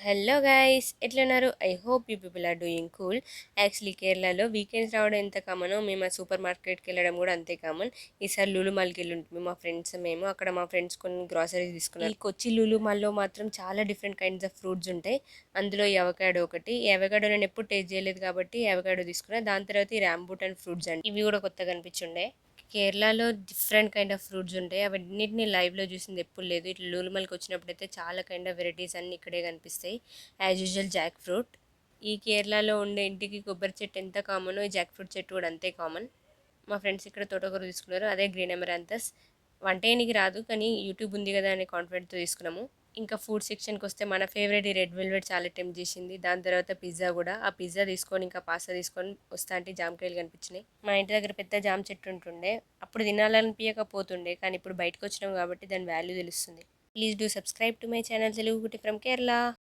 Hello guys ఎట్లున్నారు? I hope you people are doing cool. Actually కేరళలో weekends రావడం ఎంత కామనో మేము ఆ సూపర్ మార్కెట్కి వెళ్ళడం కూడా అంతే కామన్. ఈసారి లూలు మాల్కి వెళ్ళి ఉంటుంది మా ఫ్రెండ్స్ మేము అక్కడ మా ఫ్రెండ్స్ కొన్ని గ్రాసరీస్ తీసుకున్నారు. ఈ కొచ్చి లూలు మాల్లో మాత్రం చాలా డిఫరెంట్ కైండ్స్ ఆఫ్ ఫ్రూట్స్ ఉంటాయి. అందులో ఈ అవకాడో ఒకటి. ఈ అవకాడో నేను ఎప్పుడు టేస్ట్ చేయలేదు కాబట్టి అవకాడో తీసుకున్నా. దాని తర్వాత ఈ రాంబూటాన్ ఫ్రూట్స్ అండి, ఇవి కూడా కొత్తగా అనిపించుండే. కేరళలో డిఫరెంట్ కైండ్ ఆఫ్ ఫ్రూట్స్ ఉంటాయి. అవన్నిటిని లైవ్లో చూసింది ఎప్పుడు లేదు. ఇట్లా లూలుమల్కి వచ్చినప్పుడు అయితే చాలా కైండ్ ఆఫ్ వెరైటీస్ అన్నీ ఇక్కడే కనిపిస్తాయి. As usual Jack fruit. ఈ కేరళలో ఉండే ఇంటికి కొబ్బరి చెట్టు ఎంత కామనో ఈ జాక్ ఫ్రూట్ చెట్టు కూడా అంతే కామన్. మా ఫ్రెండ్స్ ఇక్కడ తోటకూర తీసుకున్నారు, అదే గ్రీన్ ఎమరాంతస్. వంటేనికి రాదు కానీ యూట్యూబ్ ఉంది కదా అనే కాన్ఫిడెంట్తో తీసుకున్నాము. ఇంకా ఫుడ్ సెక్షన్కి వస్తే మన ఫేవరెట్ ఈ రెడ్ వెల్వెట్ చాలా టెంప్ట్ చేసింది. దాని తర్వాత పిజ్జా కూడా. ఆ పిజ్జా తీసుకొని ఇంకా పాస్తా తీసుకొని వస్తా అంటే జామకాయలు కనిపించినాయి. మా ఇంటి దగ్గర పెద్ద జామ చెట్టు ఉంటుండే, అప్పుడు తినాలనిపించకపోతుండే, కానీ ఇప్పుడు బయటకు వచ్చినాం కాబట్టి దాని వాల్యూ తెలుస్తుంది. Please do subscribe to my channel Telugu కుట్టి ఫ్రమ్ కేరళ.